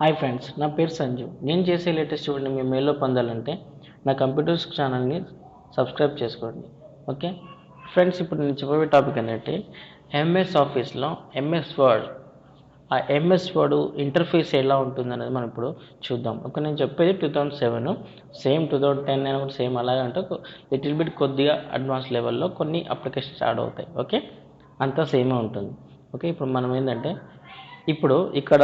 Hi friends, నా పేరు సంజు. నేను చేసే లేటెస్ట్ వీడియోని మీ మెయిల్లో పొందాలంటే నా కంప్యూటర్స్ ఛానల్ని సబ్స్క్రైబ్ చేసుకోండి. ఓకే ఫ్రెండ్స్, ఇప్పుడు నేను చెప్పబోయే టాపిక్ ఏంటంటే ఎంఎస్ ఆఫీస్లో ఎంఎస్ వర్డ్, ఆ ఎంఎస్ వర్డ్ ఇంటర్ఫేస్ ఎలా ఉంటుంది అనేది మనం ఇప్పుడు చూద్దాం. ఓకే, నేను చెప్పేది 2007, సేమ్ 2010 అయినా కూడా సేమ్ అలాగే అంటే లిటిల్ బిట్ కొద్దిగా అడ్వాన్స్ లెవెల్లో కొన్ని అప్లికేషన్స్ యాడ్ అవుతాయి. ఓకే, అంతా సేమే ఉంటుంది. ఓకే, ఇప్పుడు మనం ఏంటంటే ఇప్పుడు ఇక్కడ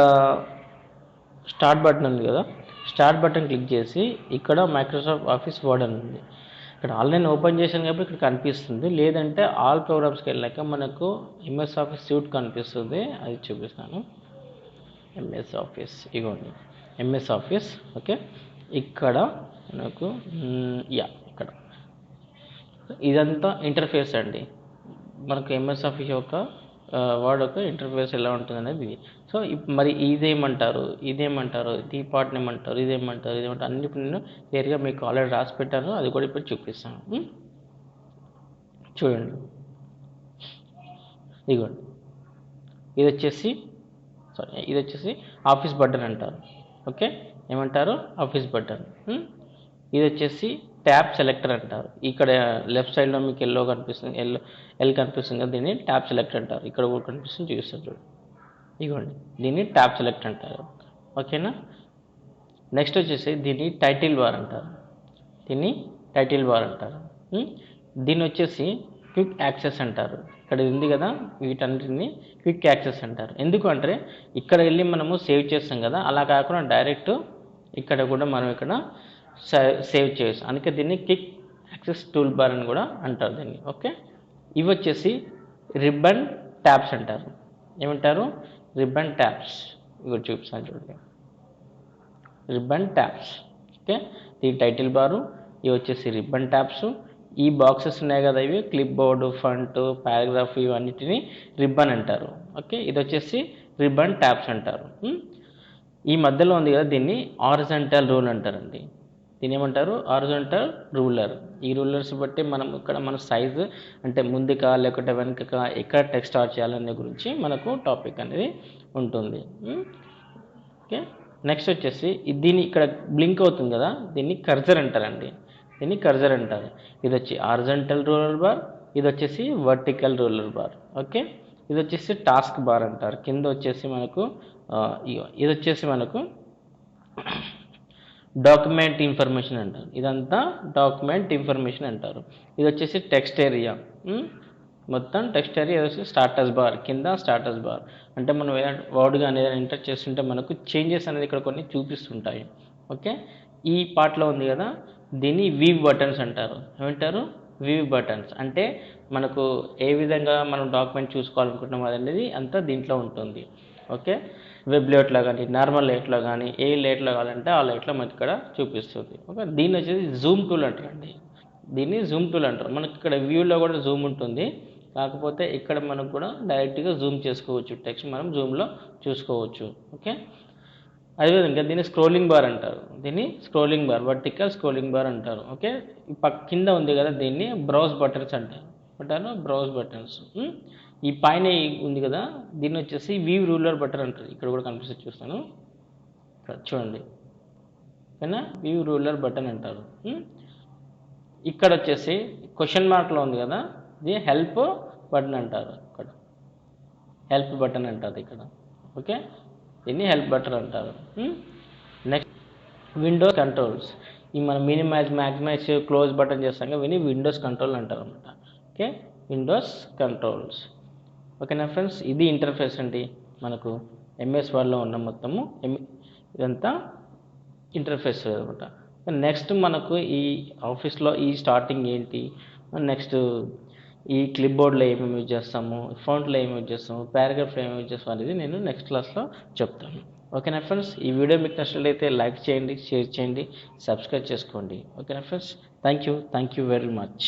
స్టార్ట్ బటన్ ఉంది కదా, స్టార్ట్ బటన్ క్లిక్ చేసి ఇక్కడ మైక్రోసాఫ్ట్ ఆఫీస్ వర్డ్ అని ఉంది. ఇక్కడ ఆన్లైన్ ఓపెన్ చేశాను కాబట్టి ఇక్కడ కనిపిస్తుంది. లేదంటే ఆల్ ప్రోగ్రామ్స్కి వెళ్ళాక మనకు ఎంఎస్ ఆఫీస్ సూట్ కనిపిస్తుంది, అది చూపిస్తాను. ఎంఎస్ ఆఫీస్, ఇగోండి ఎంఎస్ ఆఫీస్. ఓకే, ఇక్కడ మనకు ఇక్కడ ఇదంతా ఇంటర్ఫేస్ అండి. మనకు ఎంఎస్ ఆఫీస్ యొక్క వర్డ్ యొక్క ఇంటర్ఫేస్ ఎలా ఉంటుంది అనేది ఇది. సో మరి ఇదేమంటారు, ఈ పార్ట్ని ఏమంటారు, ఇదేమంటారు అన్ని నేను క్లియర్గా మీకు ఆల్రెడీ రాసి పెట్టాను, అది కూడా ఇప్పుడు చూపిస్తాను. చూడండి, ఇదిగోండి ఇది వచ్చేసి ఆఫీస్ బటన్ అంటారు. ఓకే, ఏమంటారు, ఆఫీస్ బటన్. ఇది వచ్చేసి ట్యాబ్ సెలెక్టర్ అంటారు. ఇక్కడ లెఫ్ట్ సైడ్లో మీకు ఎల్లో కనిపిస్తుంది, ఎల్ కనిపిస్తుంది కదా, దీన్ని ట్యాబ్ సెలెక్టర్ అంటారు. ఇక్కడ కూడా కనిపిస్తుంది, చూపిస్తారు చూడండి, ఇదిగోండి దీన్ని ట్యాబ్ సెలెక్ట్ అంటారు. ఓకేనా, నెక్స్ట్ వచ్చేసి దీన్ని టైటిల్ బార్ అంటారు. దీన్ని వచ్చేసి క్విక్ యాక్సెస్ అంటారు. ఇక్కడ ఉంది కదా, వీటన్నిటిని క్విక్ యాక్సెస్ అంటారు. ఎందుకంటే ఇక్కడ వెళ్ళి మనము సేవ్ చేస్తాం కదా, అలా కాకుండా డైరెక్ట్ ఇక్కడ కూడా మనం ఇక్కడ సేవ్ చేయొచ్చు. అందుకే దీన్ని క్విక్ యాక్సెస్ టూల్ బార్ అని కూడా అంటారు దీన్ని. ఓకే, ఇవి వచ్చేసి రిబ్బన్ ట్యాబ్స్ అంటారు. ఏమంటారు, రిబ్బన్ ట్యాబ్స్. ఇవి చూపిస్తాను చూడండి, రిబ్బన్ ట్యాబ్స్. ఓకే, ఈ టైటిల్ బారు, ఇవి వచ్చేసి రిబ్బన్ ట్యాబ్స్. ఈ బాక్సెస్ ఉన్నాయి కదా, ఇవి క్లిప్ బోర్డు, ఫ్రంట్, పారాగ్రాఫ్, ఇవన్నిటిని రిబ్బన్ అంటారు. ఓకే, ఇది వచ్చేసి రిబ్బన్ ట్యాబ్స్ అంటారు. ఈ మధ్యలో ఉంది కదా, దీన్ని హారిజాంటల్ రూల్ అంటారండి. దీని ఏమంటారు, హారిజాంటల్ రూలర్. ఈ రూలర్స్ బట్టి మనం ఇక్కడ మన సైజు అంటే ముందుగా లేకుంటే వెనుకగా ఎక్కడ టెక్స్ట్ స్టార్ట్ చేయాలనే గురించి మనకు టాపిక్ అనేది ఉంటుంది. ఓకే, నెక్స్ట్ వచ్చేసి దీన్ని ఇక్కడ బ్లింక్ అవుతుంది కదా, దీన్ని కర్జర్ అంటారండి. ఇది వచ్చి హారిజాంటల్ రూలర్ బార్, ఇది వచ్చేసి వర్టికల్ రూలర్ బార్. ఓకే, ఇది వచ్చేసి టాస్క్ బార్ అంటారు. కింద వచ్చేసి మనకు ఇది వచ్చేసి మనకు డాక్యుమెంట్ ఇన్ఫర్మేషన్ అంటారు. ఇదంతా డాక్యుమెంట్ ఇన్ఫర్మేషన్ అంటారు. ఇది వచ్చేసి టెక్స్ట్ ఏరియా, మొత్తం టెక్స్ట్ ఏరియా. వచ్చేసి స్టాటస్ బార్, కింద స్టాటస్ బార్ అంటే మనం ఏదైనా వర్డ్ కానీ ఏదైనా ఎంటర్ చేస్తుంటే మనకు చేంజెస్ అనేది ఇక్కడ కొన్ని చూపిస్తుంటాయి. ఓకే, ఈ పార్ట్లో ఉంది కదా, దీన్ని వీవ్ బటన్స్ అంటారు. ఏమంటారు, వీవ్ బటన్స్ అంటే మనకు ఏ విధంగా మనం డాక్యుమెంట్ చూసుకోవాలనుకుంటున్నాం అనేది అంతా దీంట్లో ఉంటుంది. ఓకే, వెబ్ లేఅవుట్లో కానీ, నార్మల్ లేఅవుట్లో కానీ, ఏ లేఅవుట్లో కావాలంటే ఆ లేఅవుట్లో మనకి ఇక్కడ చూపిస్తుంది. ఓకే, దీన్ని వచ్చేసి జూమ్ టూల్ అంటారండి. దీన్ని జూమ్ టూల్ అంటారు. మనకి ఇక్కడ వ్యూలో కూడా జూమ్ ఉంటుంది, కాకపోతే ఇక్కడ మనకు కూడా డైరెక్ట్గా జూమ్ చేసుకోవచ్చు, టెక్స్ట్ మనం జూమ్లో చూసుకోవచ్చు. ఓకే, అదేవిధంగా దీన్ని స్క్రోలింగ్ బార్ అంటారు. వర్టికల్ స్క్రోలింగ్ బార్ అంటారు. ఓకే, కింద ఉంది కదా, దీన్ని బ్రౌజ్ బటన్స్ అంటారు. Browse buttons. ఈ పైన ఉంది కదా, దీన్ని వచ్చేసి వీవ్ రూలర్ బటన్ అంటారు. ఇక్కడ కూడా కనిపిస్తుంది, చూస్తాను చూడండి, ఓకేనా, వీవ్ రూలర్ బటన్ అంటారు. ఇక్కడ వచ్చేసి క్వశ్చన్ మార్క్లో ఉంది కదా, ఇది హెల్ప్ బటన్ అంటారు. ఇక్కడ హెల్ప్ బటన్ అంటారు ఇక్కడ. ఓకే, దీన్ని హెల్ప్ బటన్ అంటారు. Next Windows controls. ఈ మనం మినిమైజ్, మ్యాక్సిమైజ్, క్లోజ్ బటన్ చేస్తాం కదా, ఇవన్నీ విండోస్ కంట్రోల్ అంటారు అనమాట. Okay, Windows controls. ఓకేనా ఫ్రెండ్స్, ఇది ఇంటర్ఫేస్ అండి. మనకు ఎంఎస్ వర్డ్లో ఉన్న మొత్తము ఇదంతా ఇంటర్ఫేస్ అనమాట. నెక్స్ట్ మనకు ఈ ఆఫీస్లో ఈ స్టార్టింగ్ ఏంటి, నెక్స్ట్ ఈ క్లిప్ బోర్డ్లో ఏమేమి యూజ్ చేస్తాము, ఫాంట్లో ఏమి యూజ్ చేస్తాము, పారాగ్రాఫ్లో ఏమి యూజ్ చేస్తాము అనేది నేను నెక్స్ట్ క్లాస్లో చెప్తాను. ఓకేనా ఫ్రెండ్స్, ఈ వీడియో మీకు నచ్చినట్లయితే లైక్ చేయండి, షేర్ చేయండి, సబ్స్క్రైబ్ చేసుకోండి. ఓకేనా friends, thank you very much.